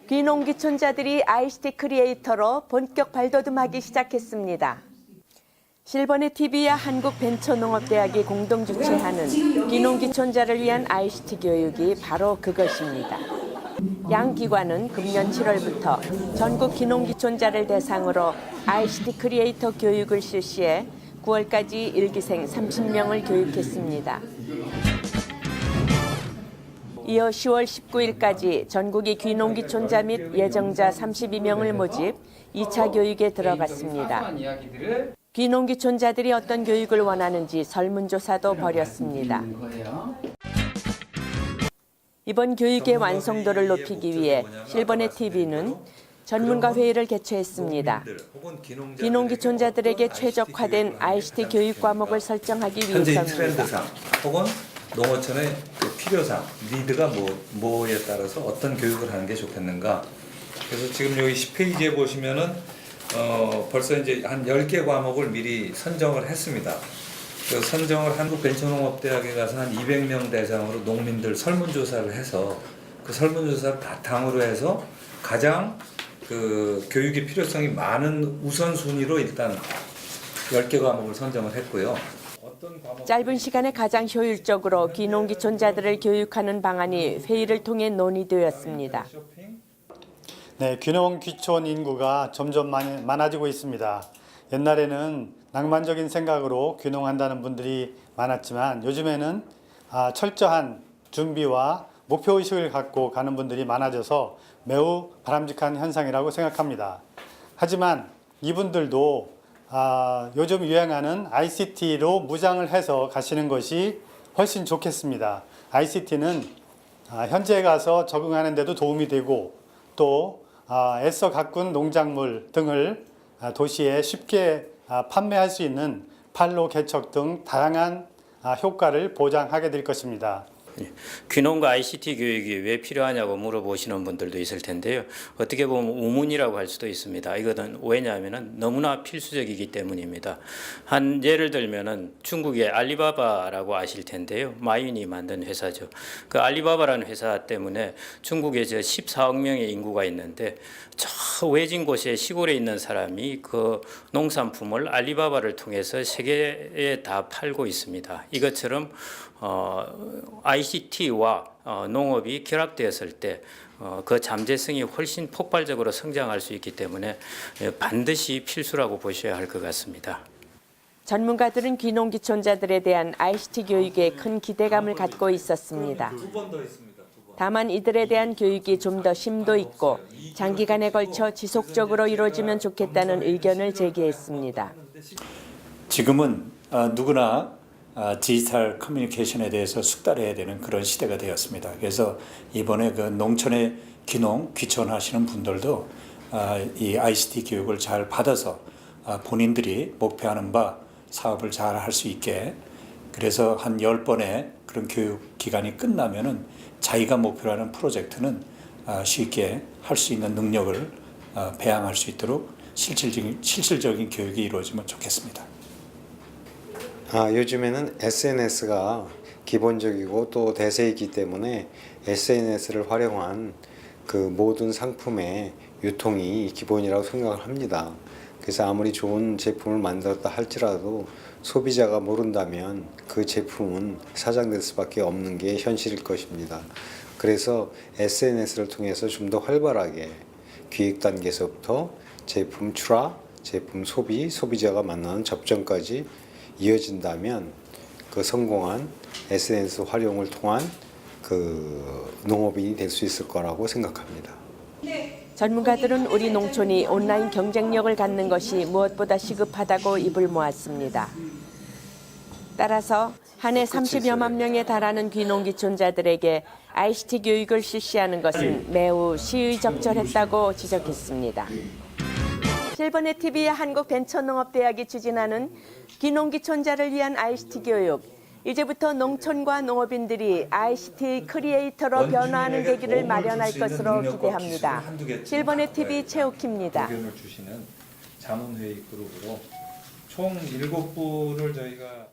귀농귀촌자들이 ICT 크리에이터로 본격 발돋움하기 시작했습니다. 실버넷 TV와 한국벤처농업대학이 공동 주최하는 귀농귀촌자를 위한 ICT 교육이 바로 그것입니다. 양 기관은 금년 7월부터 전국 귀농귀촌자를 대상으로 ICT 크리에이터 교육을 실시해 9월까지 1기생 30명을 교육했습니다. 이어 10월 19일까지 전국의 귀농귀촌자 및 예정자 32명을 모집 2차 교육에 들어갔습니다. 귀농귀촌자들이 어떤 교육을 원하는지 설문조사도 벌였습니다. 이번 교육의 완성도를 높이기 위해 실버넷 TV는 전문가 회의를 개최했습니다. 귀농귀촌자들에게 최적화된 ICT 교육 과목을 설정하기 위해서입니다. 혹은 농어촌의 필요상, 니드가 뭐에 따라서 어떤 교육을 하는 게 좋겠는가. 그래서 지금 여기 10페이지에 보시면은 벌써 이제 한 10개 과목을 미리 선정을 했습니다. 그 선정을 한국벤처농업대학에 가서 한 200명 대상으로 농민들 설문조사를 해서 그 설문조사를 바탕으로 해서 가장 그 교육의 필요성이 많은 우선순위로 일단 10개 과목을 선정을 했고요. 짧은 시간에 가장 효율적으로 귀농귀촌자들을 교육하는 방안이 회의를 통해 논의되었습니다. 네, 귀농귀촌 인구가 점점 많아지고 있습니다. 옛날에는 낭만적인 생각으로 귀농한다는 분들이 많았지만 요즘에는 철저한 준비와 목표의식을 갖고 가는 분들이 많아져서 매우 바람직한 현상이라고 생각합니다. 하지만 이분들도 요즘 유행하는 ICT로 무장을 해서 가시는 것이 훨씬 좋겠습니다. ICT는 현지에 가서 적응하는 데도 도움이 되고 또 애써 가꾼 농작물 등을 도시에 쉽게 판매할 수 있는 판로 개척 등 다양한 효과를 보장하게 될 것입니다. 귀농과 ICT 교육이 왜 필요하냐고 물어보시는 분들도 있을 텐데요. 어떻게 보면 우문이라고 할 수도 있습니다. 이거는 왜냐하면 너무나 필수적이기 때문입니다. 한 예를 들면은 중국의 알리바바라고 아실 텐데요. 마윈이 만든 회사죠. 그 알리바바라는 회사 때문에 중국에 14억 명의 인구가 있는데 저 외진 곳에 시골에 있는 사람이 그 농산품을 알리바바를 통해서 세계에 다 팔고 있습니다. 이것처럼 ICT와 농업이 결합되었을 때 그 잠재성이 훨씬 폭발적으로 성장할 수 있기 때문에 반드시 필수라고 보셔야 할 것 같습니다. 전문가들은 귀농귀촌자들에 대한 ICT 교육에 큰 기대감을 갖고 있었습니다. 다만 이들에 대한 교육이 좀 더 심도 있고 장기간에 걸쳐 지속적으로 이루어지면 좋겠다는 의견을 제기했습니다. 지금은 누구나 디지털 커뮤니케이션에 대해서 숙달해야 되는 그런 시대가 되었습니다. 그래서 이번에 그 농촌에 귀촌하시는 분들도 이 ICT 교육을 잘 받아서 본인들이 목표하는 바 사업을 잘 할 수 있게, 그래서 한 10번의 그런 교육 기간이 끝나면은 자기가 목표로 하는 프로젝트는 쉽게 할 수 있는 능력을 배양할 수 있도록 실질적인 교육이 이루어지면 좋겠습니다. 요즘에는 SNS가 기본적이고 또 대세이기 때문에 SNS를 활용한 그 모든 상품의 유통이 기본이라고 생각을 합니다. 그래서 아무리 좋은 제품을 만들었다 할지라도 소비자가 모른다면 그 제품은 사장될 수밖에 없는 게 현실일 것입니다. 그래서 SNS를 통해서 좀 더 활발하게 기획 단계에서부터 제품 출하, 제품 소비, 소비자가 만나는 접점까지 이어진다면 그 성공한 SNS 활용을 통한 그 농업인이 될 수 있을 거라고 생각합니다. 전문가들은 우리 농촌이 온라인 경쟁력을 갖는 것이 무엇보다 시급하다고 입을 모았습니다. 따라서 한 해 30여만 명에 달하는 귀농귀촌자들에게 ICT 교육을 실시하는 것은 매우 시의적절했다고 지적했습니다. 실버넷 TV와 한국벤처농업대학이 추진하는 귀농귀촌자를 위한 ICT 교육. 이제부터 농촌과 농업인들이 ICT 크리에이터로 변화하는 계기를 마련할 것으로 기대합니다. 실버넷 TV 최옥희입니다. 의견을 주시는 자문회의 그룹으로 총 7분을 저희가